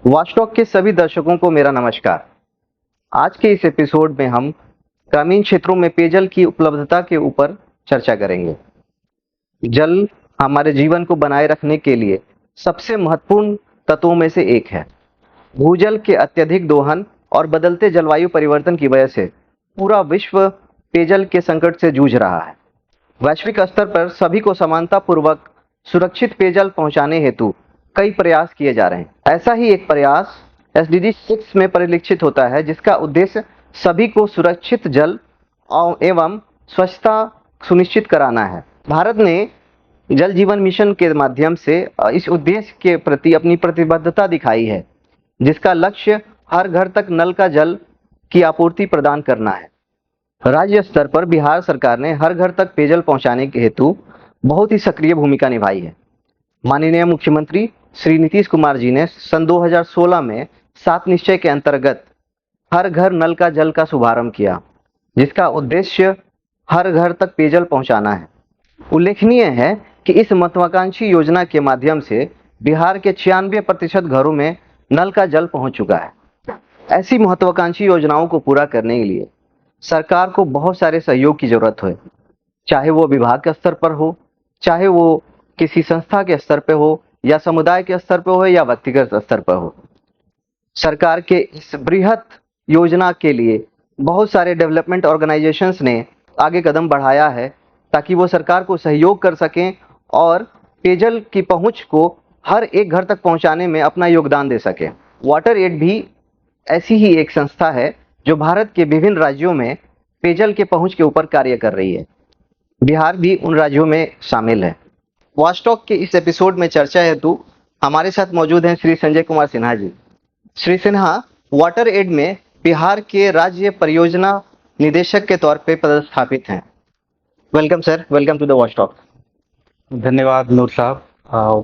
वॉचटॉक के सभी दर्शकों को मेरा नमस्कार। आज के इस एपिसोड में हम ग्रामीण क्षेत्रों में पेयजल की उपलब्धता के ऊपर चर्चा करेंगे। जल हमारे जीवन को बनाए रखने के लिए सबसे महत्वपूर्ण तत्वों में से एक है। भूजल के अत्यधिक दोहन और बदलते जलवायु परिवर्तन की वजह से पूरा विश्व पेयजल के संकट से जूझ रहा है। वैश्विक स्तर पर सभी को समानतापूर्वक सुरक्षित पेयजल पहुंचाने हेतु कई प्रयास किए जा रहे हैं। ऐसा ही एक प्रयास SDG 6 में परिलक्षित होता है, जिसका उद्देश्य सभी को सुरक्षित जल एवं स्वच्छता सुनिश्चित कराना है। भारत ने जल जीवन मिशन के माध्यम से इस उद्देश्य के प्रति अपनी प्रतिबद्धता दिखाई है, जिसका लक्ष्य हर घर तक नल का जल की आपूर्ति प्रदान करना है। राज्य स्तर पर बिहार सरकार ने हर घर तक पेयजल पहुंचाने के हेतु बहुत ही सक्रिय भूमिका निभाई है। माननीय मुख्यमंत्री श्री नीतीश कुमार जी ने सन 2016 में 7 निश्चय के अंतर्गत हर घर नल का जल का शुभारंभ किया, जिसका उद्देश्य हर घर तक पेयजल पहुंचाना है। उल्लेखनीय है कि इस महत्वाकांक्षी योजना के माध्यम से बिहार के 96% घरों में नल का जल पहुंच चुका है। ऐसी महत्वाकांक्षी योजनाओं को पूरा करने के लिए सरकार को बहुत सारे सहयोग की जरूरत है, चाहे वो विभाग के स्तर पर हो, चाहे वो किसी संस्था के स्तर पर हो, या समुदाय के स्तर पर हो, या व्यक्तिगत स्तर पर हो। सरकार के इस बृहत योजना के लिए बहुत सारे डेवलपमेंट ऑर्गेनाइजेशंस ने आगे कदम बढ़ाया है, ताकि वो सरकार को सहयोग कर सकें और पेयजल की पहुंच को हर एक घर तक पहुंचाने में अपना योगदान दे सकें। वाटर एड भी ऐसी ही एक संस्था है जो भारत के विभिन्न राज्यों में पेयजल के पहुंच के ऊपर कार्य कर रही है। बिहार भी उन राज्यों में शामिल है। वॉचटॉक के इस एपिसोड में चर्चा हेतु हमारे साथ मौजूद हैं श्री संजय कुमार सिन्हा जी। श्री सिन्हा वाटर एड में बिहार के राज्य परियोजना निदेशक के तौर पे पदस्थापित हैं। Welcome sir, welcome to the Watchtalk. धन्यवाद नूर साहब।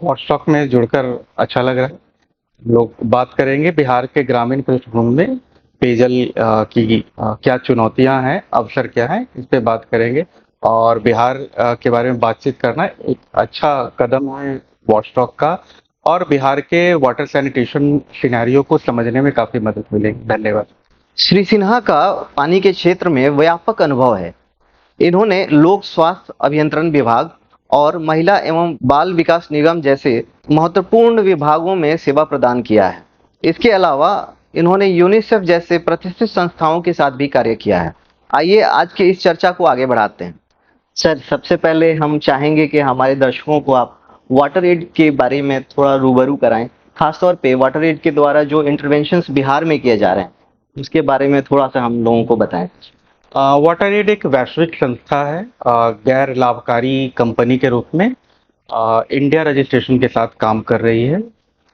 वॉचटॉक में जुड़कर अच्छा लग रहा है। लोग बात करेंगे बिहार के ग्रामीण पृष्ठभूमि में पेयजल की क्या चुनौतियां हैं, अवसर क्या हैं, इस पे बात करेंगे। और बिहार के बारे में बातचीत करना एक अच्छा कदम है वॉचटॉक का, और बिहार के वाटर सैनिटेशन सिनेरियो को समझने में काफी मदद मिलेगी। धन्यवाद। श्री सिन्हा का पानी के क्षेत्र में व्यापक अनुभव है। इन्होंने लोक स्वास्थ्य अभियंत्रण विभाग और महिला एवं बाल विकास निगम जैसे महत्वपूर्ण विभागों में सेवा प्रदान किया है। इसके अलावा इन्होंने यूनिसेफ जैसे प्रतिष्ठित संस्थाओं के साथ भी कार्य किया है। आइए आज की इस चर्चा को आगे बढ़ाते हैं। सर, सबसे पहले हम चाहेंगे कि हमारे दर्शकों को आप वाटर एड के बारे में थोड़ा रूबरू कराएं, खासतौर पे वाटर एड के द्वारा जो इंटरवेंशंस बिहार में किए जा रहे हैं उसके बारे में थोड़ा सा हम लोगों को बताएं। वाटर एड एक वैश्विक संस्था है, गैर लाभकारी कंपनी के रूप में इंडिया रजिस्ट्रेशन के साथ काम कर रही है,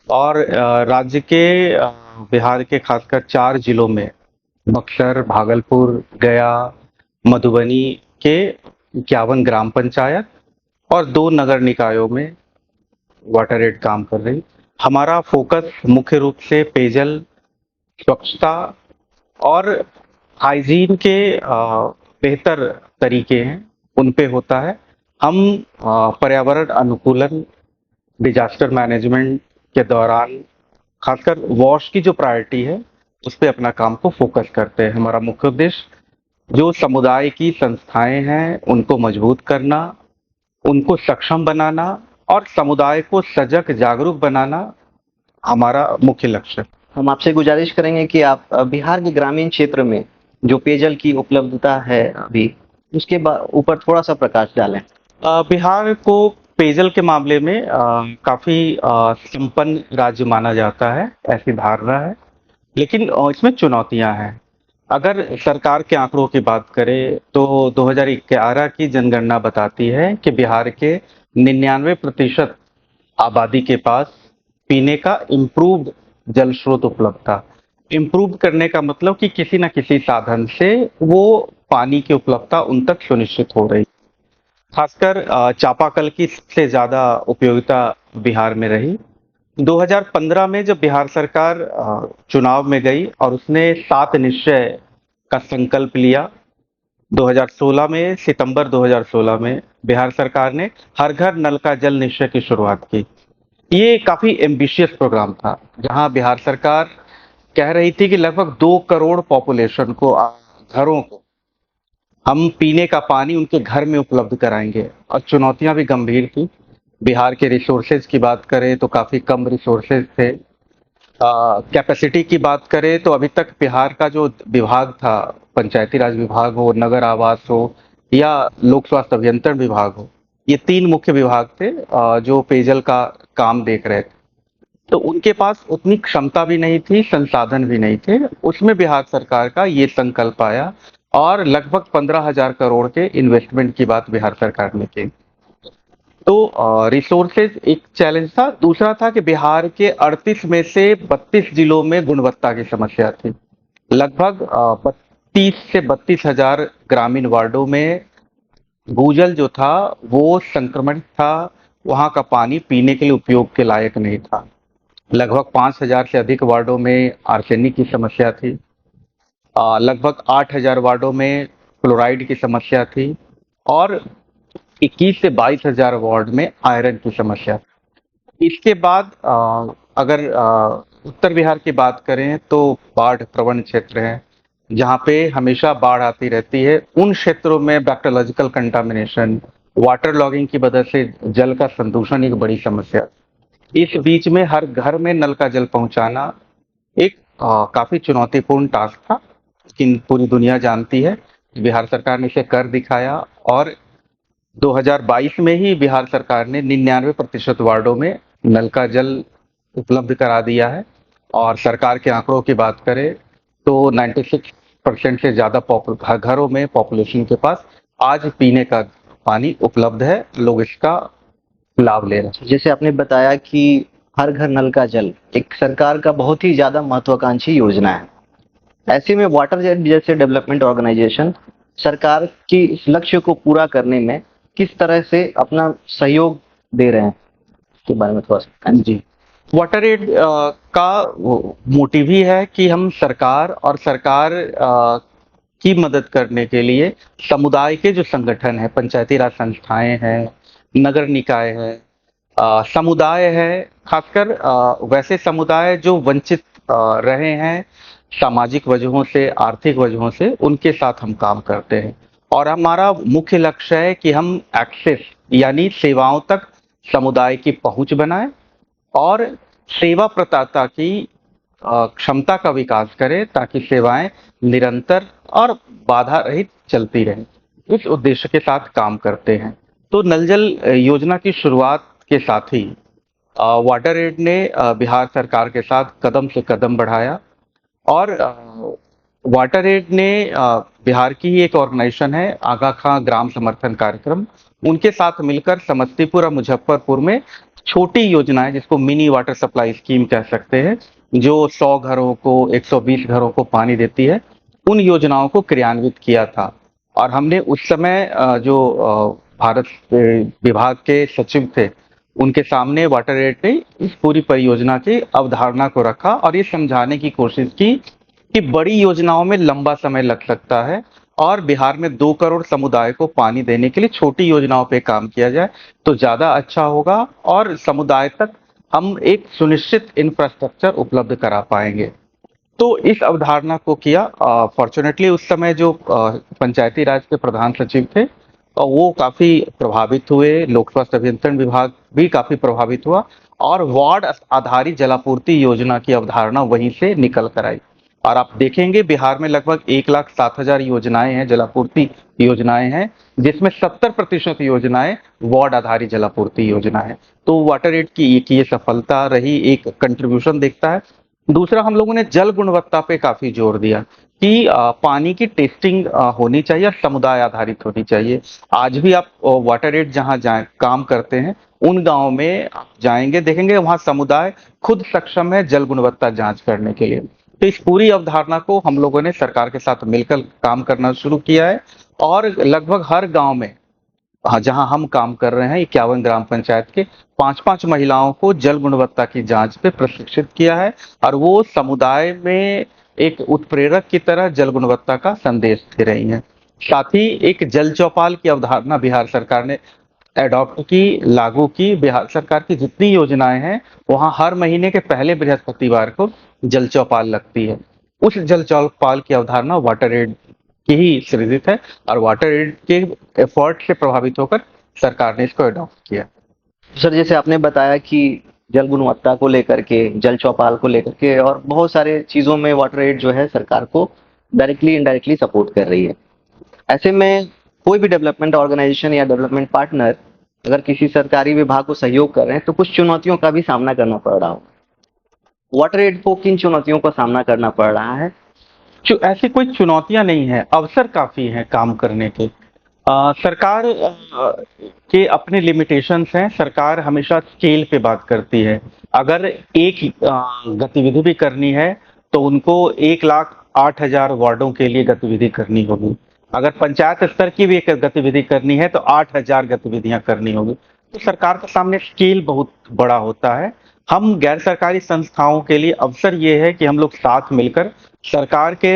और राज्य के बिहार के खासकर 4 जिलों में बक्सर, भागलपुर, गया, मधुबनी के 51 ग्राम पंचायत और 2 नगर निकायों में वाटर एड काम कर रही। हमारा फोकस मुख्य रूप से पेयजल, स्वच्छता और हाइजीन के बेहतर तरीके हैं उन पे होता है। हम पर्यावरण अनुकूलन, डिजास्टर मैनेजमेंट के दौरान खासकर वॉश की जो प्रायोरिटी है उस पे अपना काम को फोकस करते हैं। हमारा मुख्य उद्देश्य जो समुदाय की संस्थाएं हैं उनको मजबूत करना, उनको सक्षम बनाना और समुदाय को सजग जागरूक बनाना हमारा मुख्य लक्ष्य है। हम आपसे गुजारिश करेंगे कि आप बिहार के ग्रामीण क्षेत्र में जो पेयजल की उपलब्धता है अभी उसके ऊपर थोड़ा सा प्रकाश डालें। बिहार को पेयजल के मामले में काफी संपन्न राज्य माना जाता है, ऐसी धारणा है, लेकिन इसमें चुनौतियां हैं। अगर सरकार के आंकड़ों की बात करें तो 2011 की जनगणना बताती है कि बिहार के 99% आबादी के पास पीने का इम्प्रूव्ड जल स्रोत उपलब्ध था। इम्प्रूव करने का मतलब कि किसी न किसी साधन से वो पानी की उपलब्धता उन तक सुनिश्चित हो रही। खासकर चापाकल की सबसे ज्यादा उपयोगिता बिहार में रही। 2015 में जब बिहार सरकार चुनाव में गई और उसने 7 निश्चय का संकल्प लिया 2016 में, सितंबर 2016 में बिहार सरकार ने हर घर नल का जल निश्चय की शुरुआत की। ये काफी एम्बिशियस प्रोग्राम था, जहां बिहार सरकार कह रही थी कि लगभग 2 करोड़ पॉपुलेशन को, घरों को हम पीने का पानी उनके घर में उपलब्ध कराएंगे। और चुनौतियां भी गंभीर थी। बिहार के रिसोर्सेज की बात करें तो काफी कम रिसोर्सेज थे। कैपेसिटी की बात करें तो अभी तक बिहार का जो विभाग था, पंचायती राज विभाग हो, नगर आवास हो या लोक स्वास्थ्य अभियंत्रण विभाग हो, ये 3 मुख्य विभाग थे जो पेयजल का काम देख रहे थे। तो उनके पास उतनी क्षमता भी नहीं थी, संसाधन भी नहीं थे। उसमें बिहार सरकार का ये संकल्प आया और लगभग 15,000 करोड़ के इन्वेस्टमेंट की बात बिहार सरकार ने की। तो रिसोर्सेज एक चैलेंज था। दूसरा था कि बिहार के 38 में से 32 जिलों में गुणवत्ता की समस्या थी। लगभग 30 से 32,000 ग्रामीण वार्डों में भूजल जो था वो संक्रमण था। वहां का पानी पीने के लिए उपयोग के लायक नहीं था। लगभग 5,000 से अधिक वार्डों में आर्सेनिक की समस्या थी। लगभग 8,000 वार्डों में क्लोराइड की समस्या थी और 21 से 22,000 वार्ड में आयरन की समस्या। इसके बाद अगर उत्तर बिहार की बात करें तो बाढ़ प्रवण क्षेत्र है, जहाँ पे हमेशा बाढ़ आती रहती है। उन क्षेत्रों में बैक्टीरियोलॉजिकल कंटामिनेशन, वाटर लॉगिंग की वजह से जल का संदूषण एक बड़ी समस्या। इस बीच में हर घर में नल का जल पहुंचाना एक काफी चुनौतीपूर्ण टास्क था, लेकिन पूरी दुनिया जानती है बिहार सरकार ने इसे कर दिखाया और 2022 में ही बिहार सरकार ने 99% वार्डों में नल का जल उपलब्ध करा दिया है। और सरकार के आंकड़ों की बात करें तो 96% से ज्यादा घरों में पॉपुलेशन के पास आज पीने का पानी उपलब्ध है। लोग इसका लाभ ले रहे हैं। जैसे आपने बताया कि हर घर नल का जल एक सरकार का बहुत ही ज्यादा महत्वाकांक्षी योजना है। ऐसे में वाटर जेट जैसे डेवलपमेंट ऑर्गेनाइजेशन सरकार की इस लक्ष्य को पूरा करने में किस तरह से अपना सहयोग दे रहे हैं, के बारे में थोड़ा सा। जी, वाटर एड का मोटिव ही है कि हम सरकार और सरकार की मदद करने के लिए समुदाय के जो संगठन है, पंचायती राज संस्थाएं हैं, नगर निकाय है, समुदाय है, खासकर वैसे समुदाय जो वंचित रहे हैं सामाजिक वजहों से, आर्थिक वजहों से, उनके साथ हम काम करते हैं। और हमारा मुख्य लक्ष्य है कि हम एक्सेस यानी सेवाओं तक समुदाय की पहुंच बनाएं और सेवा प्रदाता की क्षमता का विकास करें ताकि सेवाएं निरंतर और बाधा रहित चलती रहें। इस उद्देश्य के साथ काम करते हैं। तो नल जल योजना की शुरुआत के साथ ही वाटर एड ने बिहार सरकार के साथ कदम से कदम बढ़ाया और वाटर एड ने बिहार की ही एक ऑर्गेनाइजेशन है, आगा खां ग्राम समर्थन कार्यक्रम, उनके साथ मिलकर समस्तीपुर और मुजफ्फरपुर में छोटी योजनाएं, जिसको मिनी वाटर सप्लाई स्कीम कह सकते हैं, जो 100 घरों को, 120 घरों को पानी देती है, उन योजनाओं को क्रियान्वित किया था। और हमने उस समय जो भारत विभाग के सचिव थे, उनके सामने वाटर एड ने इस पूरी परियोजना की अवधारणा को रखा और ये समझाने की कोशिश की कि बड़ी योजनाओं में लंबा समय लग सकता है और बिहार में 2 करोड़ समुदाय को पानी देने के लिए छोटी योजनाओं पे काम किया जाए तो ज्यादा अच्छा होगा और समुदाय तक हम एक सुनिश्चित इंफ्रास्ट्रक्चर उपलब्ध करा पाएंगे। तो इस अवधारणा को किया। फॉर्चुनेटली उस समय जो पंचायती राज के प्रधान सचिव थे वो काफी प्रभावित हुए, लोक स्वास्थ्य अभियंत्रण विभाग भी काफी प्रभावित हुआ और वार्ड आधारित जलापूर्ति योजना की अवधारणा वहीं से निकल कर आई। और आप देखेंगे बिहार में लगभग 1,07,000 योजनाएं हैं, जलापूर्ति योजनाएं हैं, जिसमें 70% योजनाएं वार्ड आधारित जलापूर्ति योजना है। तो वाटर एड की ये सफलता रही, एक कंट्रीब्यूशन दिखता है। दूसरा, हम लोगों ने जल गुणवत्ता पे काफी जोर दिया कि पानी की टेस्टिंग होनी चाहिए और समुदाय आधारित होनी चाहिए। आज भी आप वाटर एड जहां काम करते हैं, उन गांव में आप जाएंगे, देखेंगे वहां समुदाय खुद सक्षम है जल गुणवत्ता जांच करने के लिए। तो इस पूरी अवधारणा को हम लोगों ने सरकार के साथ मिलकर काम करना शुरू किया है और लगभग हर गांव में जहां हम काम कर रहे हैं, 51 ग्राम पंचायत के 5-5 महिलाओं को जल गुणवत्ता की जांच पे प्रशिक्षित किया है और वो समुदाय में एक उत्प्रेरक की तरह जल गुणवत्ता का संदेश दे रही हैं। साथ ही एक जल चौपाल की अवधारणा बिहार सरकार ने एडॉप्ट की, लागू की। बिहार सरकार की जितनी योजनाएं हैं, वहां हर महीने के पहले बृहस्पतिवार को जल चौपाल लगती है। उस जल चौपाल की अवधारणा वाटर एड की ही सृजित है, और वाटर एड के एफर्ट से प्रभावित होकर सरकार ने इसको अडॉप्ट किया। सर, जैसे आपने बताया कि जल गुणवत्ता को लेकर के, जल चौपाल को लेकर के और बहुत सारे चीज़ों में वाटर एड जो है सरकार को डायरेक्टली इनडायरेक्टली सपोर्ट कर रही है। ऐसे में कोई भी डेवलपमेंट ऑर्गेनाइजेशन या डेवलपमेंट पार्टनर अगर किसी सरकारी विभाग को सहयोग कर रहे हैं तो कुछ चुनौतियों का भी सामना करना पड़ रहा हो। वाटर एड को किन चुनौतियों का सामना करना पड़ रहा है? ऐसी कोई चुनौतियां नहीं है, अवसर काफी हैं काम करने के। सरकार के अपने लिमिटेशंस हैं। सरकार हमेशा स्केल पे बात करती है। अगर एक गतिविधि भी करनी है तो उनको 1,08,000 वार्डों के लिए गतिविधि करनी होगी। अगर पंचायत स्तर की भी एक गतिविधि करनी है तो 8,000 गतिविधियां करनी होगी। तो सरकार के सामने स्केल बहुत बड़ा होता है। हम गैर सरकारी संस्थाओं के लिए अवसर ये है कि हम लोग साथ मिलकर सरकार के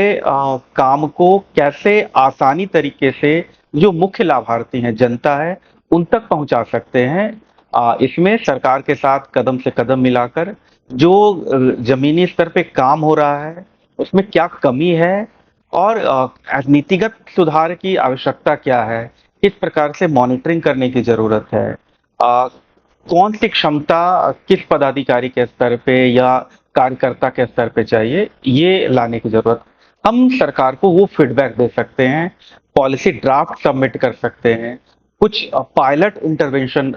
काम को कैसे आसानी तरीके से जो मुख्य लाभार्थी हैं, जनता है, उन तक पहुंचा सकते हैं। इसमें सरकार के साथ कदम से कदम मिलाकर जो जमीनी स्तर पे काम हो रहा है, उसमें क्या कमी है और नीतिगत सुधार की आवश्यकता क्या है, किस प्रकार से मॉनिटरिंग करने की जरूरत है, कौन सी क्षमता किस पदाधिकारी के स्तर पे या कार्यकर्ता के स्तर पे चाहिए, ये लाने की जरूरत। हम सरकार को वो फीडबैक दे सकते हैं, पॉलिसी ड्राफ्ट सबमिट कर सकते हैं, कुछ पायलट इंटरवेंशन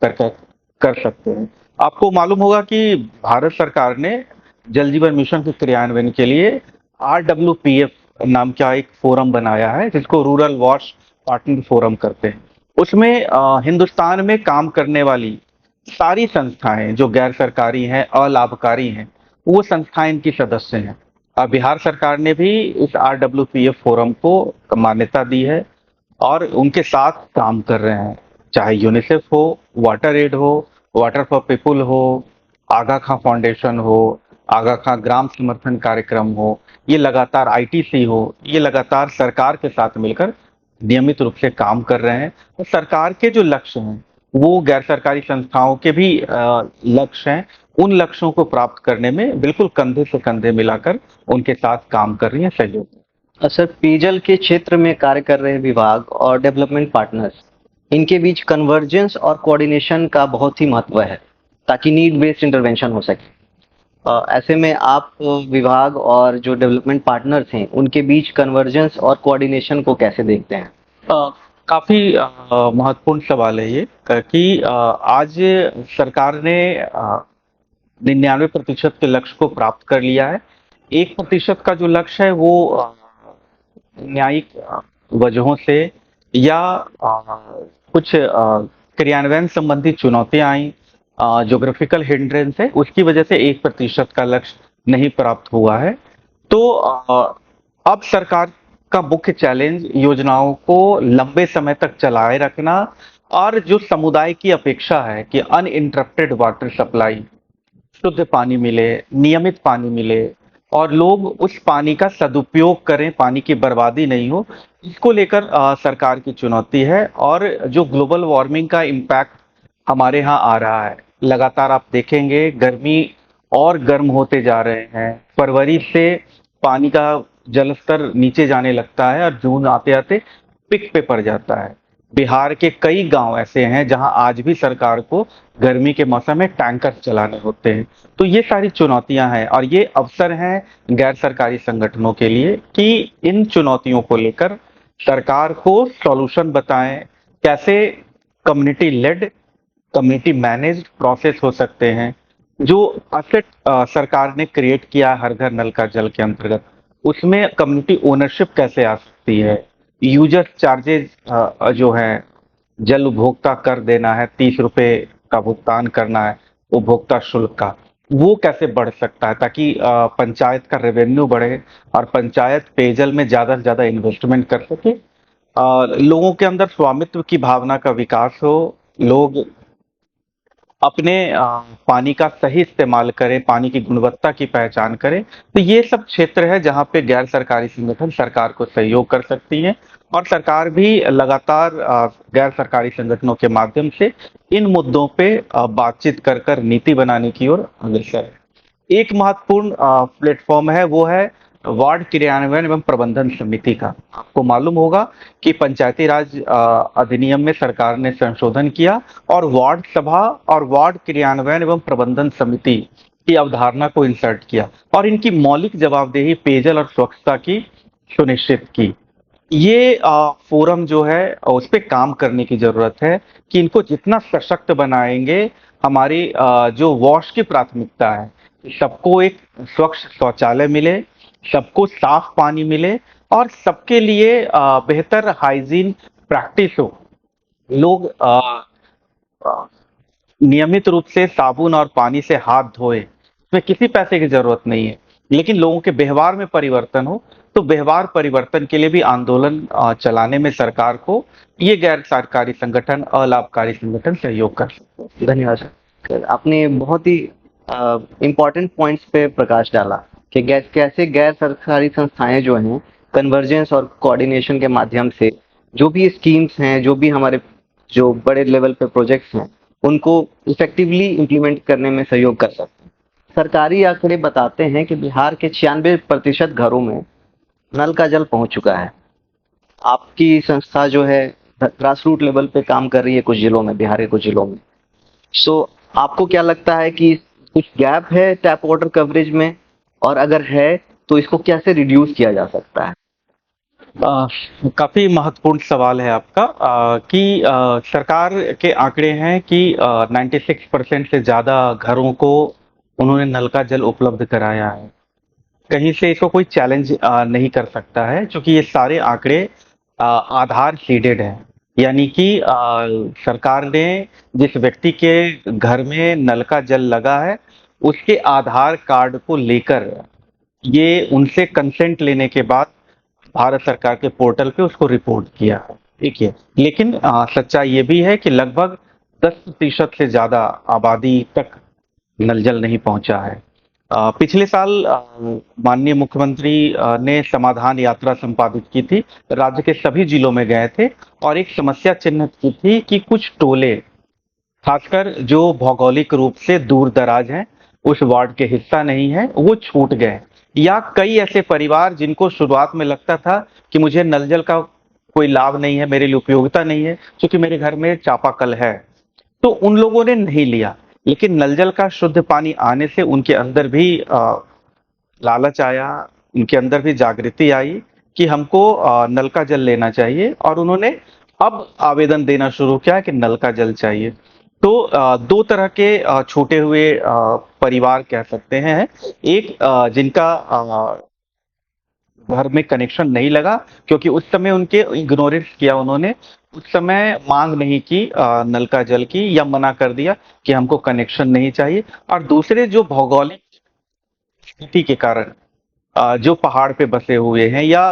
कर सकते हैं। आपको मालूम होगा कि भारत सरकार ने जल जीवन मिशन के क्रियान्वयन के लिए RWPF नाम का एक फोरम बनाया है, जिसको रूरल वॉश पार्टनर फोरम करते हैं। उसमें हिंदुस्तान में काम करने वाली सारी संस्थाएं जो गैर सरकारी हैं, अलाभकारी हैं, वो संस्थाएं इनकी सदस्य हैं। बिहार सरकार ने भी इस RWPF फोरम को मान्यता दी है और उनके साथ काम कर रहे हैं। चाहे यूनिसेफ हो, वाटर एड हो, वाटर फॉर पीपुल हो, आगा खां फाउंडेशन हो, आगा खां ग्राम समर्थन कार्यक्रम हो, ये लगातार ITC हो, ये लगातार सरकार के साथ मिलकर नियमित रूप से काम कर रहे हैं। और सरकार के जो लक्ष्य हैं, वो गैर सरकारी संस्थाओं के भी लक्ष्य हैं। उन लक्ष्यों को प्राप्त करने में बिल्कुल कंधे से कंधे मिलाकर उनके साथ काम कर रही है, सहयोग। सर, पेयजल के क्षेत्र में कार्य कर रहे विभाग और डेवलपमेंट पार्टनर्स, इनके बीच कन्वर्जेंस और कोऑर्डिनेशन का बहुत ही महत्व है ताकि नीड बेस्ड इंटरवेंशन हो सके। ऐसे में आप विभाग और जो डेवलपमेंट पार्टनर्स हैं उनके बीच कन्वर्जेंस और कोऑर्डिनेशन को कैसे देखते हैं? काफी महत्वपूर्ण सवाल है ये कि आज सरकार ने 99% के लक्ष्य को प्राप्त कर लिया है। 1% का जो लक्ष्य है वो न्यायिक वजहों से या कुछ क्रियान्वयन संबंधी चुनौतियां आई, ज्योग्राफिकल हिंड्रेंस है, उसकी वजह से 1% का लक्ष्य नहीं प्राप्त हुआ है। तो अब सरकार का मुख्य चैलेंज योजनाओं को लंबे समय तक चलाए रखना और जो समुदाय की अपेक्षा है कि अनइंटरप्टेड वाटर सप्लाई, शुद्ध पानी मिले, नियमित पानी मिले और लोग उस पानी का सदुपयोग करें, पानी की बर्बादी नहीं हो, इसको लेकर सरकार की चुनौती है। और जो ग्लोबल वार्मिंग का इम्पैक्ट हमारे यहाँ आ रहा है, लगातार आप देखेंगे गर्मी और गर्म होते जा रहे हैं। फरवरी से पानी का जल स्तर नीचे जाने लगता है और जून आते आते पिक पे पड़ जाता है। बिहार के कई गांव ऐसे हैं जहां आज भी सरकार को गर्मी के मौसम में टैंकर चलाने होते हैं। तो ये सारी चुनौतियां हैं और ये अवसर हैं गैर सरकारी संगठनों के लिए कि इन चुनौतियों को लेकर सरकार को सॉल्यूशन बताएं, कैसे community lead, community managed process हो सकते हैं। जो असेट सरकार ने क्रिएट किया हर घर नल का जल के अंतर्गत, उसमें कम्युनिटी ओनरशिप कैसे आ सकती है। यूजर चार्जेज जो है, जल उपभोक्ता कर देना है, 30 रुपए का भुगतान करना है उपभोक्ता शुल्क का, वो कैसे बढ़ सकता है ताकि पंचायत का रेवेन्यू बढ़े और पंचायत पेयजल में ज्यादा से ज्यादा इन्वेस्टमेंट कर सके, लोगों के अंदर स्वामित्व की भावना का विकास हो, लोग अपने पानी का सही इस्तेमाल करें, पानी की गुणवत्ता की पहचान करें। तो ये सब क्षेत्र है जहाँ पे गैर सरकारी संगठन सरकार को सहयोग कर सकती हैं और सरकार भी लगातार गैर सरकारी संगठनों के माध्यम से इन मुद्दों पे बातचीत कर कर नीति बनाने की ओर अग्रसर है। एक महत्वपूर्ण प्लेटफॉर्म है, वो है वार्ड क्रियान्वयन एवं प्रबंधन समिति का। आपको मालूम होगा कि पंचायती राज अधिनियम में सरकार ने संशोधन किया और वार्ड सभा और वार्ड क्रियान्वयन एवं प्रबंधन समिति की अवधारणा को इंसर्ट किया और इनकी मौलिक जवाबदेही पेयजल और स्वच्छता की सुनिश्चित की। ये फोरम जो है उस पे काम करने की जरूरत है कि इनको जितना सशक्त बनाएंगे, हमारी जो वॉश की प्राथमिकता है, सबको एक स्वच्छ शौचालय मिले, सबको साफ पानी मिले और सबके लिए बेहतर हाइजीन प्रैक्टिस हो। लोग नियमित रूप से साबुन और पानी से हाथ धोए, इसमें किसी पैसे की जरूरत नहीं है, लेकिन लोगों के व्यवहार में परिवर्तन हो। तो व्यवहार परिवर्तन के लिए भी आंदोलन चलाने में सरकार को ये गैर सरकारी संगठन, अलाभकारी संगठन सहयोग कर सकते हैं। धन्यवाद सर। आपने बहुत ही इम्पोर्टेंट पॉइंट्स पे प्रकाश डाला कि कैसे गैर सरकारी संस्थाएं जो हैं कन्वर्जेंस और कोऑर्डिनेशन के माध्यम से जो भी स्कीम्स हैं, जो भी हमारे जो बड़े लेवल पे प्रोजेक्ट्स हैं, उनको इफेक्टिवली इम्प्लीमेंट करने में सहयोग कर सकते हैं। सरकारी आंकड़े बताते हैं कि बिहार के 96% घरों में नल का जल पहुंच चुका है। आपकी संस्था जो है ग्रास रूट लेवल पे काम कर रही है कुछ जिलों में, बिहार के कुछ जिलों में। सो आपको क्या लगता है कि कुछ गैप है टैप वाटर कवरेज में, और अगर है तो इसको कैसे रिड्यूस किया जा सकता है? काफी महत्वपूर्ण सवाल है आपका कि सरकार के आंकड़े हैं कि 96% से ज्यादा घरों को उन्होंने नल का जल उपलब्ध कराया है। कहीं से इसको कोई चैलेंज नहीं कर सकता है, क्योंकि ये सारे आंकड़े आधार सीडेड हैं। यानी कि सरकार ने जिस व्यक्ति के घर में नल का जल लगा है, उसके आधार कार्ड को लेकर ये उनसे कंसेंट लेने के बाद भारत सरकार के पोर्टल पे उसको रिपोर्ट किया है। ठीक है, लेकिन सच्चाई ये भी है कि लगभग 10% से ज्यादा आबादी तक नल जल नहीं पहुंचा है। पिछले साल माननीय मुख्यमंत्री ने समाधान यात्रा संपादित की थी, राज्य के सभी जिलों में गए थे और एक समस्या चिन्हित की थी कि कुछ टोले, खासकर जो भौगोलिक रूप से दूर दराज हैं, उस वार्ड के हिस्सा नहीं है, वो छूट गए। या कई ऐसे परिवार जिनको शुरुआत में लगता था कि मुझे नल जल का कोई लाभ नहीं है, मेरे लिए उपयोगिता नहीं है, क्योंकि मेरे घर में चापाकल है, तो उन लोगों ने नहीं लिया। लेकिन नल जल का शुद्ध पानी आने से उनके अंदर भी लालच आया, उनके अंदर भी जागृति आई कि हमको नल का जल लेना चाहिए, और उन्होंने अब आवेदन देना शुरू किया कि नल का जल चाहिए। तो दो तरह के छूटे हुए परिवार कह सकते हैं। एक जिनका घर में कनेक्शन नहीं लगा, क्योंकि उस समय उनके इग्नोरेंस किया, उन्होंने उस समय मांग नहीं की नल का जल की, या मना कर दिया कि हमको कनेक्शन नहीं चाहिए। और दूसरे जो भौगोलिक स्थिति के कारण जो पहाड़ पे बसे हुए हैं या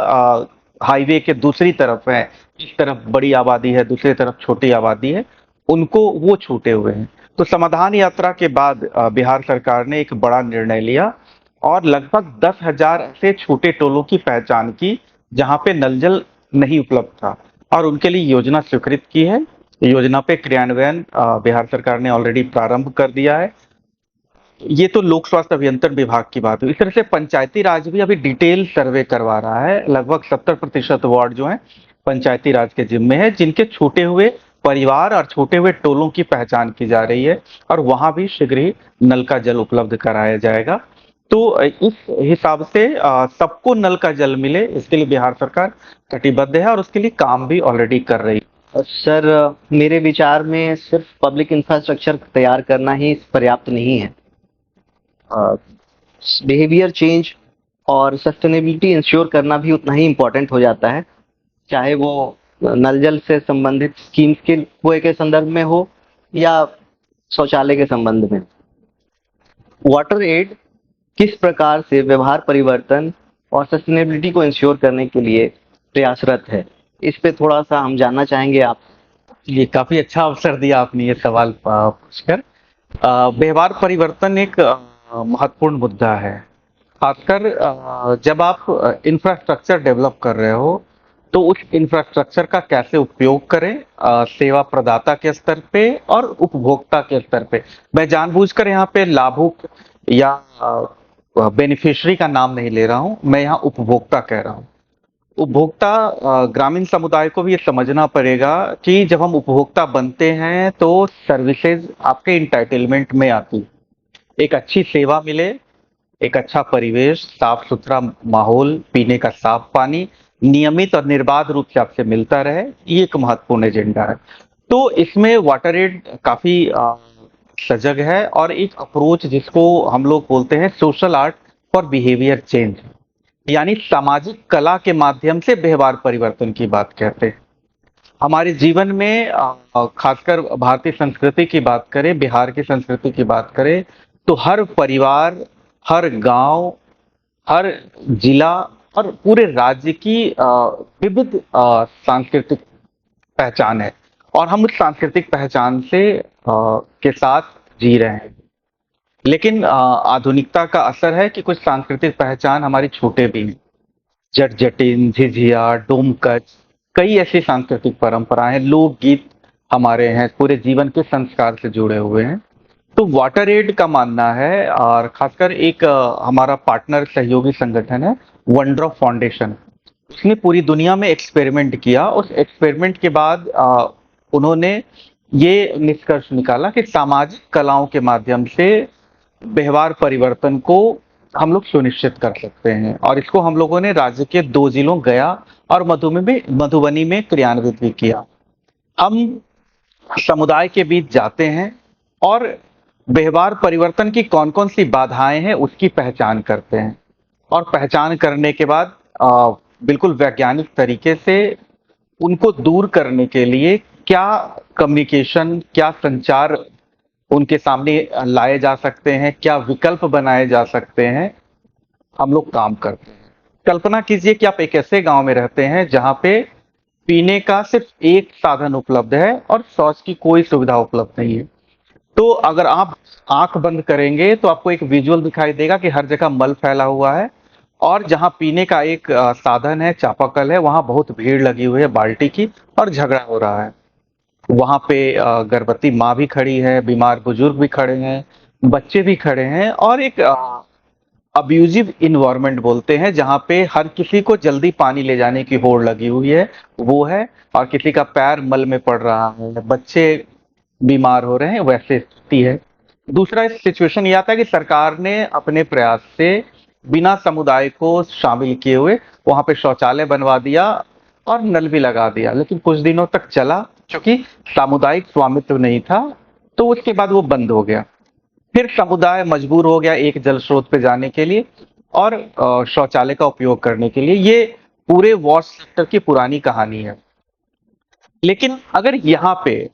हाईवे के दूसरी तरफ है, इस तरफ बड़ी आबादी है, दूसरी तरफ छोटी आबादी है, उनको वो छूटे हुए हैं। तो समाधान यात्रा के बाद बिहार सरकार ने एक बड़ा निर्णय लिया और लगभग 10,000 ऐसे छोटे टोलों की पहचान की जहां पे नल जल नहीं उपलब्ध था, और उनके लिए योजना स्वीकृत की है। योजना पे क्रियान्वयन बिहार सरकार ने ऑलरेडी प्रारंभ कर दिया है। ये तो लोक स्वास्थ्य अभियंत्रण विभाग की बात हुई। इस तरह से पंचायती राज भी अभी डिटेल सर्वे करवा रहा है। लगभग 70% वार्ड जो है पंचायती राज के जिम्मे है, जिनके छूटे हुए परिवार और छूटे हुए टोलों की पहचान की जा रही है, और वहां भी शीघ्र ही नल का जल उपलब्ध कराया जाएगा। तो इस हिसाब से सबको नल का जल मिले, इसके लिए बिहार सरकार कटिबद्ध है और उसके लिए काम भी ऑलरेडी कर रही है। सर, मेरे विचार में सिर्फ पब्लिक इंफ्रास्ट्रक्चर तैयार करना ही पर्याप्त नहीं है। बिहेवियर चेंज और सस्टेनेबिलिटी इंश्योर करना भी उतना ही इम्पोर्टेंट हो जाता है, चाहे वो नल जल से संबंधित स्कीम्स के कुएं के संदर्भ में हो या शौचालय के संबंध में। वाटर एड किस प्रकार से व्यवहार परिवर्तन और सस्टेनेबिलिटी को इंश्योर करने के लिए प्रयासरत है, इस पे थोड़ा सा हम जानना चाहेंगे आप। ये काफी अच्छा अवसर दिया आपने ये सवाल पूछकर। व्यवहार परिवर्तन एक महत्वपूर्ण मुद्दा है, खासकर जब आप इंफ्रास्ट्रक्चर डेवलप कर रहे हो तो उस इंफ्रास्ट्रक्चर का कैसे उपयोग करें सेवा प्रदाता के स्तर पे और उपभोक्ता के स्तर पे। मैं जानबूझकर यहाँ पे लाभुक या बेनिफिशियरी का नाम नहीं ले रहा हूं, मैं यहाँ उपभोक्ता कह रहा हूं। उपभोक्ता ग्रामीण समुदाय को भी ये समझना पड़ेगा कि जब हम उपभोक्ता बनते हैं तो सर्विसेज आपके इंटाइटलमेंट में आती। एक अच्छी सेवा मिले, एक अच्छा परिवेश, साफ सुथरा माहौल, पीने का साफ पानी नियमित और निर्बाध रूप से आपसे मिलता रहे, ये एक महत्वपूर्ण एजेंडा है। तो इसमें वाटर एड काफी सजग है और एक अप्रोच जिसको हम लोग बोलते हैं social art for behaviour change, यानी सामाजिक कला के माध्यम से व्यवहार परिवर्तन की बात कहते हैं। हमारे जीवन में खासकर भारतीय संस्कृति की बात करें, बिहार की संस्कृति की बात करें, तो हर परिवार, हर गांव, हर जिला और पूरे राज्य की विविध सांस्कृतिक पहचान है और हम उस सांस्कृतिक पहचान से के साथ जी रहे हैं। लेकिन आधुनिकता का असर है कि कुछ सांस्कृतिक पहचान हमारी छूटे भी हैं। जट जटिन, झिझिया, डोमकच, कई ऐसी सांस्कृतिक परंपराएं हैं, लोकगीत हमारे हैं, पूरे जीवन के संस्कार से जुड़े हुए हैं। तो वाटर एड का मानना है और खासकर एक हमारा पार्टनर सहयोगी संगठन है वंडर फाउंडेशन, उसने पूरी दुनिया में एक्सपेरिमेंट किया। उस एक्सपेरिमेंट के बाद उन्होंने ये निष्कर्ष निकाला कि सामाजिक कलाओं के माध्यम से व्यवहार परिवर्तन को हम लोग सुनिश्चित कर सकते हैं और इसको हम लोगों ने राज्य के 2 जिलों गया और मधुबनी में क्रियान्वित भी किया। हम समुदाय के बीच जाते हैं और व्यवहार परिवर्तन की कौन-कौन सी बाधाएं हैं उसकी पहचान करते हैं और पहचान करने के बाद बिल्कुल वैज्ञानिक तरीके से उनको दूर करने के लिए क्या कम्युनिकेशन, क्या संचार उनके सामने लाए जा सकते हैं, क्या विकल्प बनाए जा सकते हैं, हम लोग काम करते हैं। कल्पना कीजिए कि आप एक ऐसे गांव में रहते हैं जहां पे पीने का सिर्फ एक साधन उपलब्ध है और शौच की कोई सुविधा उपलब्ध नहीं है। तो अगर आप आंख बंद करेंगे तो आपको एक विजुअल दिखाई देगा कि हर जगह मल फैला हुआ है और जहां पीने का एक साधन है, चापाकल है, वहां बहुत भीड़ लगी हुई है बाल्टी की और झगड़ा हो रहा है। वहां पे गर्भवती माँ भी खड़ी है, बीमार बुजुर्ग भी खड़े हैं, बच्चे भी खड़े हैं और एक अब्यूजिव इन्वायरमेंट बोलते हैं जहां पे हर किसी को जल्दी पानी ले जाने की होड़ लगी हुई है, वो है। और किसी का पैर मल में पड़ रहा है, बच्चे बीमार हो रहे हैं, वैसे स्थिति है। दूसरा सिचुएशन ये आता है कि सरकार ने अपने प्रयास से बिना समुदाय को शामिल किए हुए वहां पे शौचालय बनवा दिया और नल भी लगा दिया, लेकिन कुछ दिनों तक चला क्योंकि सामुदायिक स्वामित्व नहीं था, तो उसके बाद वो बंद हो गया। फिर समुदाय मजबूर हो गया एक जल स्रोत पे जाने के लिए और शौचालय का उपयोग करने के लिए। ये पूरे वॉश सेक्टर की पुरानी कहानी है। लेकिन अगर यहाँ पे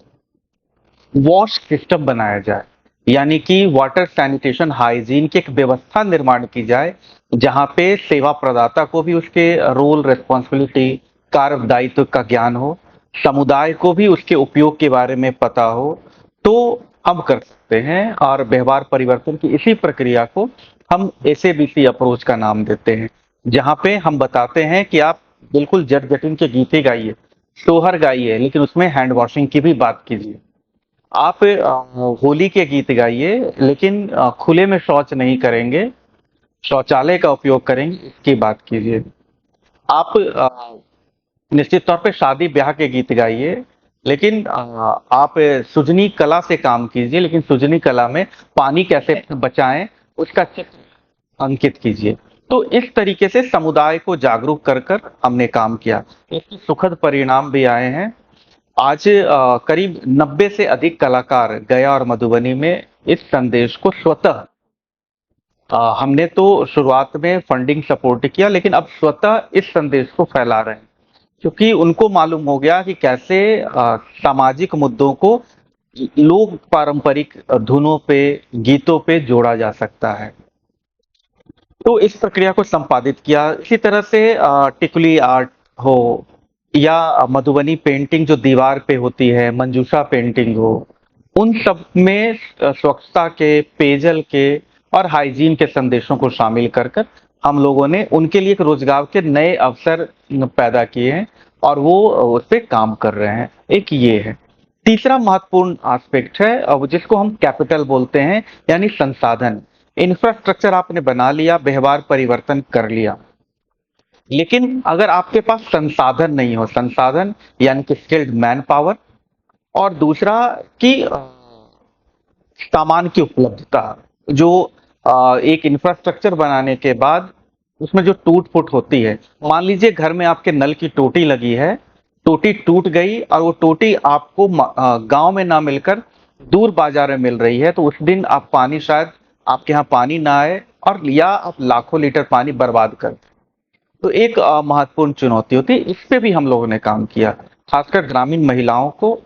वॉश सिस्टम बनाया जाए, यानी कि वाटर सैनिटेशन हाइजीन की एक व्यवस्था निर्माण की जाए जहां पे सेवा प्रदाता को भी उसके रोल, रिस्पॉन्सिबिलिटी, कार्य दायित्व का ज्ञान हो, समुदाय को भी उसके उपयोग के बारे में पता हो, तो हम कर सकते हैं। और व्यवहार परिवर्तन की इसी प्रक्रिया को हम एसएबीसी अप्रोच का नाम देते हैं, जहां पे हम बताते हैं कि आप बिल्कुल जट जटिन के गीत ही गाइए, सोहर गाइए, लेकिन उसमें हैंड वॉशिंग की भी बात कीजिए। आप होली के गीत गाइए, लेकिन खुले में शौच नहीं करेंगे, शौचालय का उपयोग करेंगे, इसकी बात कीजिए। आप निश्चित तौर पे शादी ब्याह के गीत गाइए, लेकिन आप सुजनी कला से काम कीजिए, लेकिन सुजनी कला में पानी कैसे बचाएं उसका चित्र अंकित कीजिए। तो इस तरीके से समुदाय को जागरूक कर कर हमने काम किया, इसके सुखद परिणाम भी आए हैं। आज करीब 90 से अधिक कलाकार गया और मधुबनी में इस संदेश को स्वतः हमने तो शुरुआत में फंडिंग सपोर्ट किया, लेकिन अब स्वतः इस संदेश को फैला रहे हैं क्योंकि उनको मालूम हो गया कि कैसे सामाजिक मुद्दों को लोक पारंपरिक धुनों पे, गीतों पे जोड़ा जा सकता है। तो इस प्रक्रिया को संपादित किया। इसी तरह से टिकुली आर्ट हो या मधुबनी पेंटिंग जो दीवार पे होती है, मंजूषा पेंटिंग हो, उन सब में स्वच्छता के, पेयजल के और हाइजीन के संदेशों को शामिल कर कर हम लोगों ने उनके लिए एक रोजगार के नए अवसर पैदा किए हैं और वो उस पे काम कर रहे हैं। एक ये है। तीसरा महत्वपूर्ण एस्पेक्ट है जिसको हम कैपिटल बोलते हैं, यानी संसाधन। इंफ्रास्ट्रक्चर आपने बना लिया, व्यवहार परिवर्तन कर लिया, लेकिन अगर आपके पास संसाधन नहीं हो, संसाधन यानी कि स्किल्ड मैन पावर, और दूसरा कि सामान की उपलब्धता, जो एक इंफ्रास्ट्रक्चर बनाने के बाद उसमें जो टूट फूट होती है, मान लीजिए घर में आपके नल की टोटी लगी है, टोटी टूट गई और वो टोटी आपको गांव में ना मिलकर दूर बाजार में मिल रही है, तो उस दिन आप पानी, शायद आपके यहाँ पानी ना आए और या आप लाखों लीटर पानी बर्बाद कर। तो एक महत्वपूर्ण चुनौती होती है, इस पे भी हम लोगों ने काम किया। खासकर ग्रामीण महिलाओं को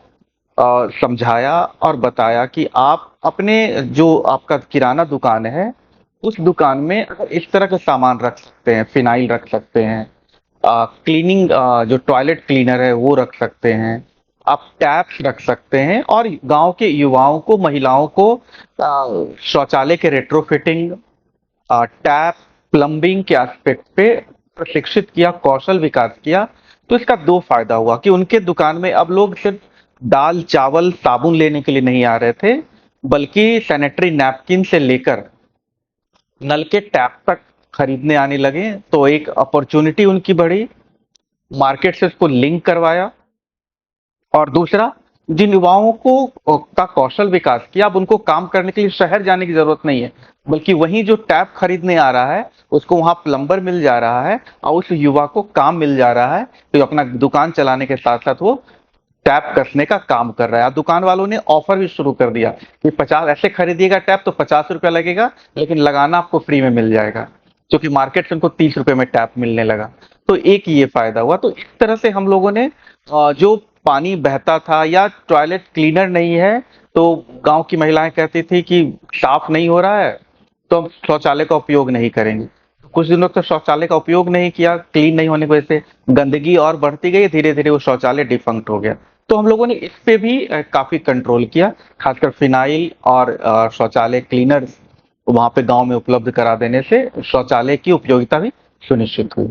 समझाया और बताया कि आप अपने जो आपका किराना दुकान है, उस दुकान में इस तरह का सामान रख सकते हैं, फिनाइल रख सकते हैं, क्लीनिंग जो टॉयलेट क्लीनर है वो रख सकते हैं, आप टैप्स रख सकते हैं, और गांव के युवाओं को, महिलाओं को शौचालय के रेट्रोफिटिंग, टैप, प्लम्बिंग के एस्पेक्ट पे प्रशिक्षित किया, कौशल विकास किया। तो इसका दो फायदा हुआ कि उनके दुकान में अब लोग सिर्फ दाल, चावल, साबुन लेने के लिए नहीं आ रहे थे, बल्कि सैनिटरी नैपकिन से लेकर नल के टैप तक खरीदने आने लगे। तो एक अपॉर्चुनिटी उनकी बढ़ी, मार्केट से उसको लिंक करवाया। और दूसरा, जिन युवाओं को का कौशल विकास किया, अब उनको काम करने के लिए शहर जाने की जरूरत नहीं है, बल्कि वहीं जो टैप खरीदने आ रहा है उसको वहां प्लम्बर मिल जा रहा है और उस युवा को काम मिल जा रहा है, तो अपना दुकान चलाने के साथ साथ वो टैप कसने का काम कर रहा है। दुकान वालों ने ऑफर भी शुरू कर दिया कि 50 ऐसे खरीदिएगा टैप तो 50 रुपया लगेगा, लेकिन लगाना आपको फ्री में मिल जाएगा, क्योंकि मार्केट से उनको 30 रुपए में टैप मिलने लगा। तो एक ये फायदा हुआ। तो इस तरह से हम लोगों ने जो पानी बहता था या टॉयलेट क्लीनर नहीं है, तो गांव की महिलाएं कहती थी कि साफ नहीं हो रहा है तो हम शौचालय का उपयोग नहीं करेंगे। कुछ दिनों तक शौचालय का उपयोग नहीं किया, क्लीन नहीं होने की वजह से गंदगी और बढ़ती गई, धीरे धीरे वो शौचालय डिफंक्ट हो गया। तो हम लोगों ने इस पे भी काफी कंट्रोल किया, खासकर फिनाइल और शौचालय क्लीनर्स वहां पे गांव में उपलब्ध करा देने से शौचालय की उपयोगिता भी सुनिश्चित हुई।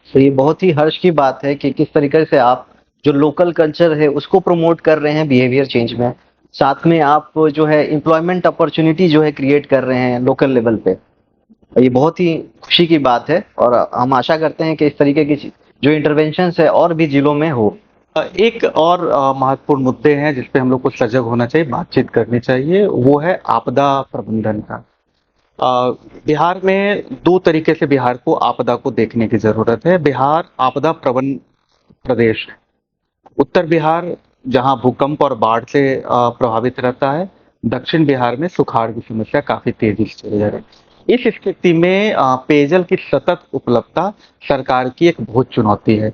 तो ये बहुत ही हर्ष की बात है कि किस तरीके से आप जो लोकल कल्चर है उसको प्रमोट कर रहे हैं बिहेवियर चेंज में, साथ में आप जो है एम्प्लॉयमेंट अपॉर्चुनिटी जो है क्रिएट कर रहे हैं लोकल लेवल पे। ये बहुत ही खुशी की बात है और हम आशा करते हैं कि इस तरीके की जो इंटरवेंशंस है और भी जिलों में हो। एक और महत्वपूर्ण मुद्दे हैं जिस पे हम लोग को सजग होना चाहिए, बातचीत करनी चाहिए, वो है आपदा प्रबंधन का। बिहार में दो तरीके से बिहार को आपदा को देखने की जरूरत है। बिहार आपदा प्रवण प्रदेश है। उत्तर बिहार जहां भूकंप और बाढ़ से प्रभावित रहता है, दक्षिण बिहार में सुखाड़ की समस्या काफी तेजी से चल रही है। इस स्थिति में पेयजल की सतत उपलब्धता सरकार की एक बहुत चुनौती है।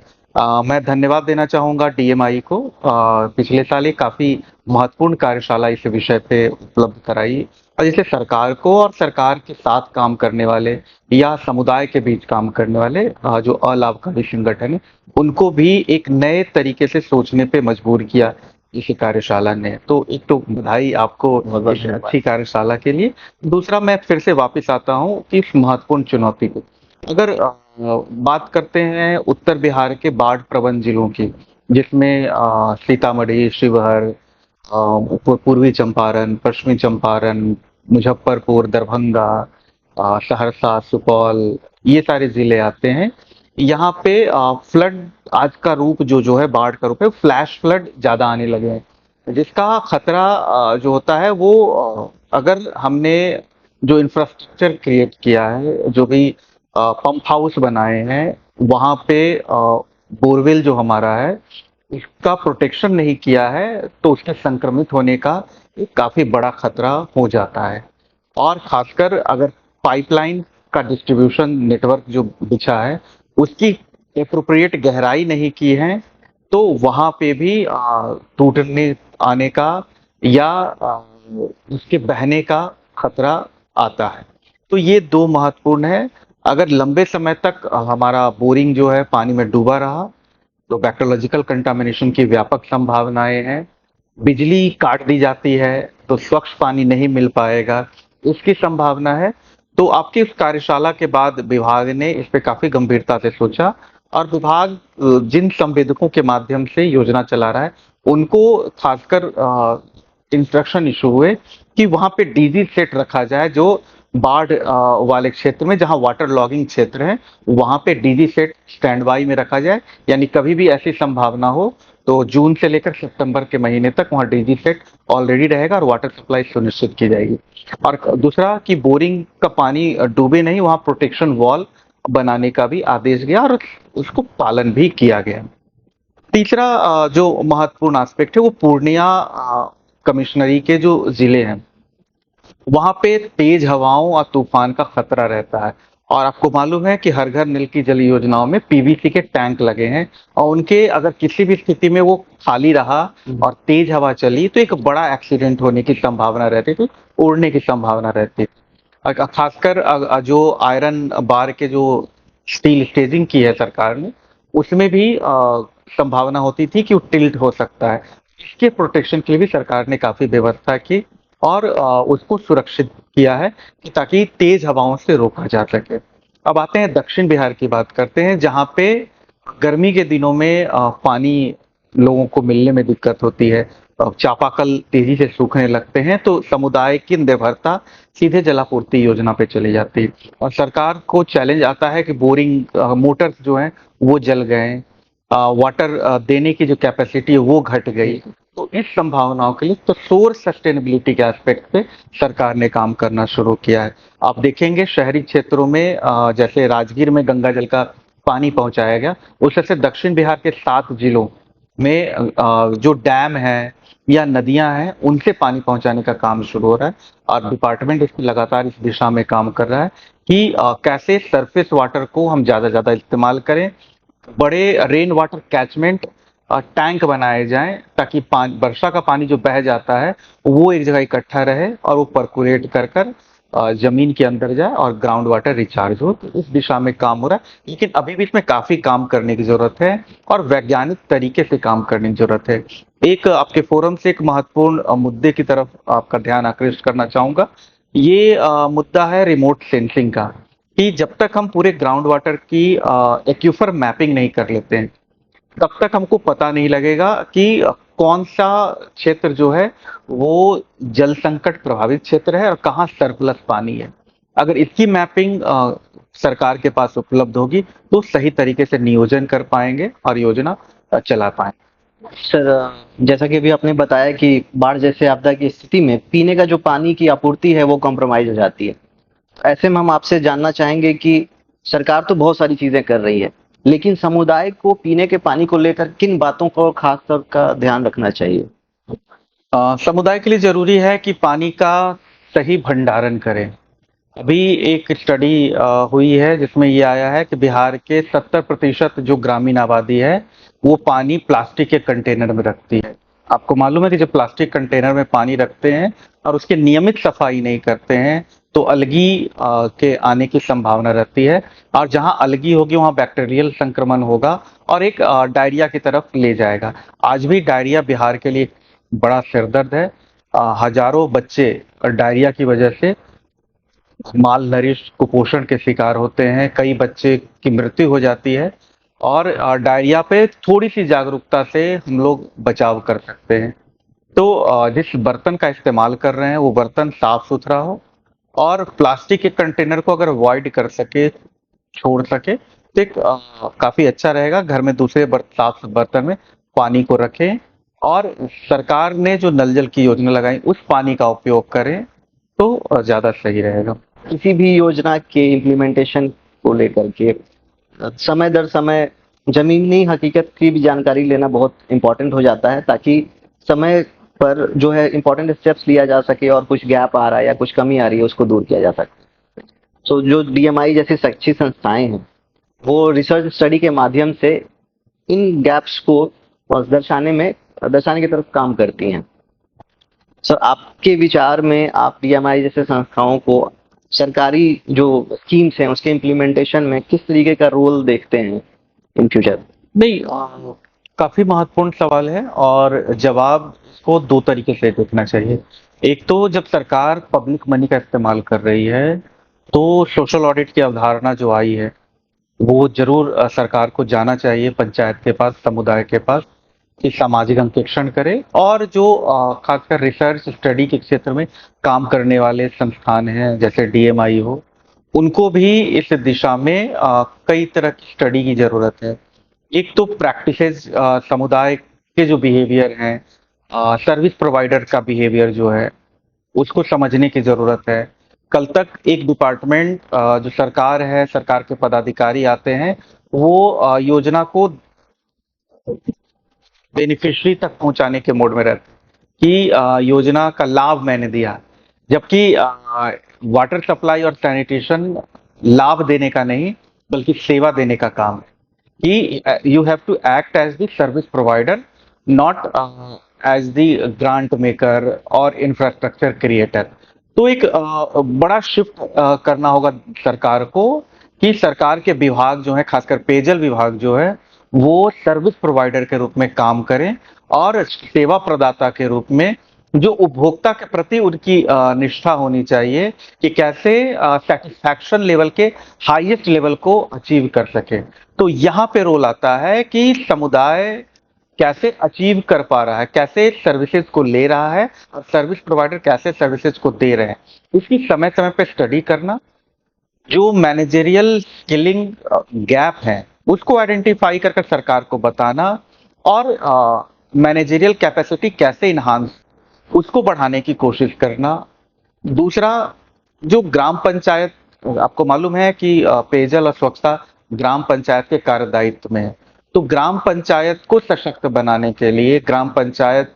मैं धन्यवाद देना चाहूंगा डीएमआई को। पिछले साल ये काफी महत्वपूर्ण कार्यशाला इस विषय पे उपलब्ध कराई, और जिससे सरकार को और सरकार के साथ काम करने वाले या समुदाय के बीच काम करने वाले जो अलाभकारी संगठन है, उनको भी एक नए तरीके से सोचने पे मजबूर किया इस कार्यशाला ने। तो एक तो बधाई आपको इस अच्छी कार्यशाला के लिए। दूसरा, मैं फिर से वापस आता हूँ कि इस महत्वपूर्ण चुनौती को, अगर बात करते हैं उत्तर बिहार के बाढ़ प्रवण जिलों की, जिसमें सीतामढ़ी, शिवहर, पूर्वी चंपारण, पश्चिमी चंपारण, मुजफ्फरपुर, दरभंगा, सहरसा, सुपौल, ये सारे जिले आते हैं। यहाँ पे फ्लड आज का रूप जो है, बाढ़ का रूप है, फ्लैश फ्लड ज्यादा आने लगे हैं, जिसका खतरा जो होता है वो अगर हमने जो इंफ्रास्ट्रक्चर क्रिएट किया है, जो भी पंप हाउस बनाए हैं, वहां पे बोरवेल जो हमारा है इसका प्रोटेक्शन नहीं किया है, तो उसके संक्रमित होने का एक काफी बड़ा खतरा हो जाता है। और खासकर अगर पाइपलाइन का डिस्ट्रीब्यूशन नेटवर्क जो बिछा है उसकी एप्रोप्रिएट गहराई नहीं की है, तो वहां पे भी टूटने आने का या उसके बहने का खतरा आता है। तो ये दो महत्वपूर्ण है। अगर लंबे समय तक हमारा बोरिंग जो है पानी में डूबा रहा, तो बैक्टीरियोलॉजिकल कंटामिनेशन की व्यापक संभावनाएं हैं। बिजली काट दी जाती है तो स्वच्छ पानी नहीं मिल पाएगा, इसकी संभावना है। तो आपकी उस कार्यशाला के बाद विभाग ने इस पे काफी गंभीरता से सोचा और विभाग जिन संवेदकों के माध्यम से योजना चला रहा है उनको खासकर इंस्ट्रक्शन इशू हुए कि वहां पे डीजी सेट रखा जाए, जो बाढ़ वाले क्षेत्र में जहां वाटर लॉगिंग क्षेत्र है वहां पे डीजी सेट स्टैंड बाई में रखा जाए, यानी कभी भी ऐसी संभावना हो तो जून से लेकर सितंबर के महीने तक वहां डीजी सेट ऑलरेडी रहेगा और वाटर सप्लाई सुनिश्चित की जाएगी। और दूसरा कि बोरिंग का पानी डूबे नहीं, वहां प्रोटेक्शन वॉल बनाने का भी आदेश गया और उसको पालन भी किया गया। तीसरा जो महत्वपूर्ण एस्पेक्ट है वो पूर्णिया कमिश्नरी के जो जिले हैं वहां पे तेज हवाओं और तूफान का खतरा रहता है। और आपको मालूम है कि हर घर नल की जल योजनाओं में पीवीसी के टैंक लगे हैं और उनके अगर किसी भी स्थिति में वो खाली रहा और तेज हवा चली तो एक बड़ा एक्सीडेंट होने की संभावना रहती थी, उड़ने की संभावना रहती थी। खासकर जो आयरन बार के जो स्टील स्टेजिंग की है सरकार ने उसमें भी संभावना होती थी कि वो टिल्ट हो सकता है। इसके प्रोटेक्शन के लिए भी सरकार ने काफी व्यवस्था की और उसको सुरक्षित किया है कि ताकि तेज हवाओं से रोका जा सके। अब आते हैं दक्षिण बिहार की बात करते हैं, जहां पे गर्मी के दिनों में पानी लोगों को मिलने में दिक्कत होती है, चापाकल तेजी से सूखने लगते हैं तो समुदाय की निर्भरता सीधे जलापूर्ति योजना पे चली जाती है और सरकार को चैलेंज आता है कि बोरिंग मोटर्स जो हैं वो जल गए, वाटर देने की जो कैपेसिटी है वो घट गई। तो इस संभावनाओं के लिए तो सोर्स सस्टेनेबिलिटी के एस्पेक्ट पे सरकार ने काम करना शुरू किया है। आप देखेंगे शहरी क्षेत्रों में जैसे राजगीर में गंगा जल का पानी पहुंचाया गया, उससे से दक्षिण बिहार के 7 जिलों में जो डैम है या नदियां हैं उनसे पानी पहुंचाने का काम शुरू हो रहा है और डिपार्टमेंट इसमें लगातार इस दिशा में काम कर रहा है कि कैसे सरफेस वाटर को हम ज्यादा इस्तेमाल करें, बड़े रेन वाटर कैचमेंट टैंक बनाए जाएं ताकि वर्षा का पानी जो बह जाता है वो एक जगह इकट्ठा रहे और वो परकुलेट कर कर जमीन के अंदर जाए और ग्राउंड वाटर रिचार्ज हो। तो इस दिशा में काम हो रहा है, लेकिन अभी भी इसमें काफी काम करने की जरूरत है और वैज्ञानिक तरीके से काम करने की जरूरत है। एक आपके फोरम से एक महत्वपूर्ण मुद्दे की तरफ आपका ध्यान आकृष्ट करना चाहूंगा। ये मुद्दा है रिमोट सेंसिंग का, कि जब तक हम पूरे ग्राउंड वाटर की एक्यूफर मैपिंग नहीं कर लेते हैं तब तक हमको पता नहीं लगेगा कि कौन सा क्षेत्र जो है वो जल संकट प्रभावित क्षेत्र है और कहाँ सरप्लस पानी है। अगर इसकी मैपिंग सरकार के पास उपलब्ध होगी तो सही तरीके से नियोजन कर पाएंगे और योजना चला पाएंगे। सर, जैसा कि अभी आपने बताया कि बाढ़ जैसे आपदा की स्थिति में पीने का जो पानी की आपूर्ति है वो कॉम्प्रोमाइज हो जाती है। ऐसे में हम आपसे जानना चाहेंगे कि सरकार तो बहुत सारी चीजें कर रही है, लेकिन समुदाय को पीने के पानी को लेकर किन बातों को खास तौर का ध्यान रखना चाहिए? समुदाय के लिए जरूरी है कि पानी का सही भंडारण करें। अभी एक स्टडी हुई है जिसमें ये आया है कि बिहार के 70% जो ग्रामीण आबादी है वो पानी प्लास्टिक के कंटेनर में रखती है। आपको मालूम है कि जब प्लास्टिक कंटेनर में पानी रखते हैं और उसकी नियमित सफाई नहीं करते हैं तो अलगी के आने की संभावना रहती है और जहां अलगी होगी वहां बैक्टीरियल संक्रमण होगा और एक डायरिया की तरफ ले जाएगा। आज भी डायरिया बिहार के लिए एक बड़ा सिरदर्द है। हजारों बच्चे डायरिया की वजह से माल नरिश कुपोषण के शिकार होते हैं, कई बच्चे की मृत्यु हो जाती है और डायरिया पे थोड़ी सी जागरूकता से हम लोग बचाव कर सकते हैं। तो जिस बर्तन का इस्तेमाल कर रहे हैं वो बर्तन साफ सुथरा हो और प्लास्टिक के कंटेनर को अगर अवॉइड कर सके, छोड़ सके तो एक काफी अच्छा रहेगा। घर में दूसरे साफ बर्तन में पानी को रखें और सरकार ने जो नल जल की योजना लगाई उस पानी का उपयोग करें तो ज्यादा सही रहेगा। किसी भी योजना के इम्प्लीमेंटेशन को लेकर के समय दर समय जमीनी हकीकत की भी जानकारी लेना बहुत इम्पोर्टेंट हो जाता है, ताकि समय पर जो है इम्पोर्टेंट स्टेप्स लिया जा सके और कुछ गैप आ रहा है या कुछ कमी आ रही है उसको दूर किया जा सके। तो जो डीएमआई जैसी शैक्षिक संस्थाएं हैं वो रिसर्च स्टडी के माध्यम से इन गैप्स को दर्शाने की तरफ काम करती हैं। सर, आपके विचार में आप डीएमआई जैसे संस्थाओं को सरकारी जो स्कीम्स हैं उसके इम्प्लीमेंटेशन में किस तरीके का रोल देखते हैं इन फ्यूचर? नहीं, काफी महत्वपूर्ण सवाल है और जवाब इसको 2 तरीके से देखना चाहिए। एक तो जब सरकार पब्लिक मनी का इस्तेमाल कर रही है तो सोशल ऑडिट की अवधारणा जो आई है, वो ज़रूर सरकार को जाना चाहिए पंचायत के पास, समुदाय के पास, कि सामाजिक अंकेक्षण करे और जो खासकर रिसर्च स्टडी के क्षेत्र में काम करने वाले संस्थान हैं, जैसे डीएमआई हो, उनको भी इस दिशा में कई तरह की स्टडी की ज़रूरत है। एक तो प्रैक्टिसेज़ समुदाय के जो बिहेवियर हैं, सर्विस प्रोवाइडर का बिहेवियर जो है, उसको समझने की ज़रूरत है। कल तक एक डिपार्टमेंट जो सरकार है, सरकार के पदाधिकारी आते हैं, वो योजना को बेनिफिशियरी तक पहुंचाने के मोड में रहते हैं कि योजना का लाभ मैंने दिया। जबकि वाटर सप्लाई और सैनिटेशन लाभ देने का नहीं, बल्कि सेवा देने का काम है कि you have to act as the service provider, not as the grant maker और इंफ्रास्ट्रक्चर क्रिएटर। तो एक बड़ा शिफ्ट करना होगा सरकार को कि सरकार के विभाग जो है, खासकर पेयजल विभाग जो है, वो सर्विस प्रोवाइडर के रूप में काम करें और सेवा प्रदाता के रूप में जो उपभोक्ता के प्रति उनकी निष्ठा होनी चाहिए कि कैसे सेटिस्फैक्शन लेवल के हाईएस्ट लेवल को अचीव कर सके। तो यहाँ पे रोल आता है कि समुदाय कैसे अचीव कर पा रहा है, कैसे सर्विसेज को ले रहा है और सर्विस प्रोवाइडर कैसे सर्विसेज को दे रहे हैं, इसकी समय समय पे स्टडी करना, जो मैनेजरियल स्किलिंग गैप है उसको आइडेंटिफाई कर सरकार को बताना और मैनेजरियल कैपेसिटी कैसे इन्हांस उसको बढ़ाने की कोशिश करना। दूसरा, जो ग्राम पंचायत, आपको मालूम है कि पेयजल और स्वच्छता ग्राम पंचायत के कार्यदायित्व में है, तो ग्राम पंचायत को सशक्त बनाने के लिए ग्राम पंचायत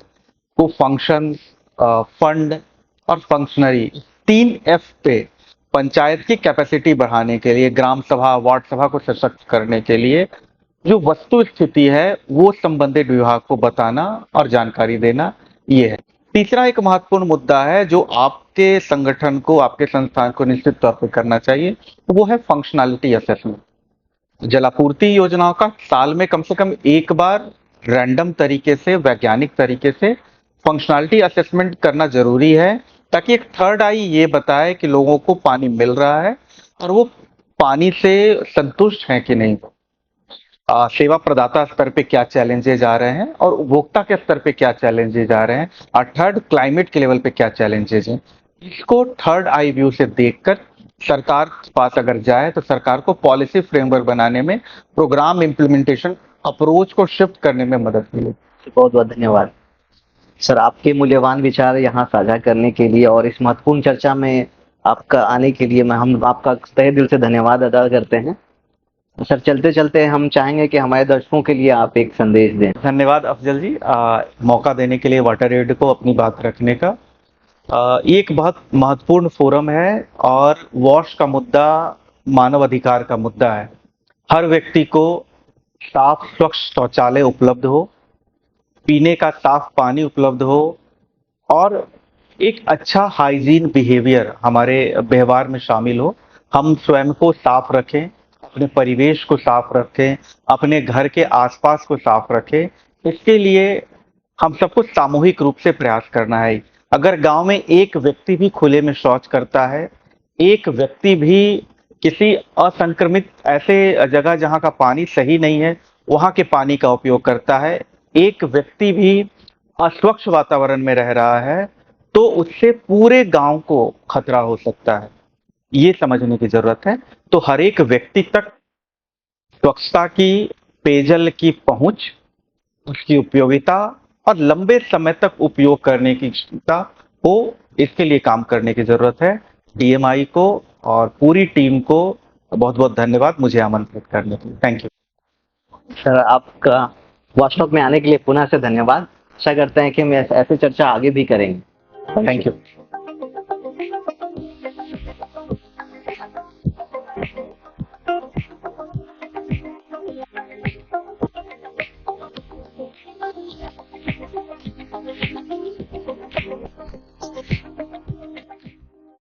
को फंक्शन, फंड और फंक्शनरी, 3F पे पंचायत की कैपेसिटी बढ़ाने के लिए, ग्राम सभा, वार्ड सभा को सशक्त करने के लिए जो वस्तु स्थिति है वो संबंधित विभाग को बताना और जानकारी देना, ये है। तीसरा एक महत्वपूर्ण मुद्दा है जो आपके संगठन को, आपके संस्थान को निश्चित तौर पर करना चाहिए, वो है फंक्शनैलिटी असेसमेंट। जलापूर्ति योजनाओं का साल में कम से कम एक बार रैंडम तरीके से, वैज्ञानिक तरीके से फंक्शनैलिटी असेसमेंट करना जरूरी है, ताकि एक थर्ड आई ये बताए कि लोगों को पानी मिल रहा है और वो पानी से संतुष्ट हैं कि नहीं। सेवा प्रदाता स्तर पे क्या चैलेंजेज आ रहे हैं और उपभोक्ता के स्तर पे क्या चैलेंजेज आ रहे हैं और थर्ड क्लाइमेट के लेवल पे क्या चैलेंजेज हैं, इसको थर्ड आई व्यू से देखकर सरकार के पास अगर जाए तो सरकार को पॉलिसी फ्रेमवर्क बनाने में, प्रोग्राम इम्प्लीमेंटेशन अप्रोच को शिफ्ट करने में मदद मिलेगी। बहुत बहुत धन्यवाद सर, आपके मूल्यवान विचार यहाँ साझा करने के लिए और इस महत्वपूर्ण चर्चा में आपका आने के लिए हम आपका तहे दिल से धन्यवाद अदा करते हैं। सर, चलते चलते हम चाहेंगे कि हमारे दर्शकों के लिए आप एक संदेश दें। धन्यवाद अफजल जी, मौका देने के लिए वाटर एड को अपनी बात रखने का। ये एक बहुत महत्वपूर्ण फोरम है और वॉश का मुद्दा मानव अधिकार का मुद्दा है। हर व्यक्ति को साफ स्वच्छ शौचालय उपलब्ध हो, पीने का साफ पानी उपलब्ध हो और एक अच्छा हाइजीन बिहेवियर हमारे व्यवहार में शामिल हो। हम स्वयं को साफ रखें, अपने परिवेश को साफ रखें, अपने घर के आसपास को साफ रखें। इसके लिए हम सबको सामूहिक रूप से प्रयास करना है। अगर गांव में एक व्यक्ति भी खुले में शौच करता है, एक व्यक्ति भी किसी असंक्रमित ऐसे जगह जहां का पानी सही नहीं है वहां के पानी का उपयोग करता है, एक व्यक्ति भी अस्वच्छ वातावरण में रह रहा है, तो उससे पूरे गांव को खतरा हो सकता है। ये समझने की जरूरत है। तो हर एक व्यक्ति तक स्वच्छता की, पेयजल की पहुंच, उसकी उपयोगिता और लंबे समय तक उपयोग करने की क्षमता हो, इसके लिए काम करने की जरूरत है। डीएमआई को और पूरी टीम को बहुत बहुत धन्यवाद मुझे आमंत्रित करने के लिए। थैंक यू सर, आपका वॉशटॉक में आने के लिए पुनः से धन्यवाद। आशा करते हैं कि हम ऐसे चर्चा आगे भी करेंगे। Thank you.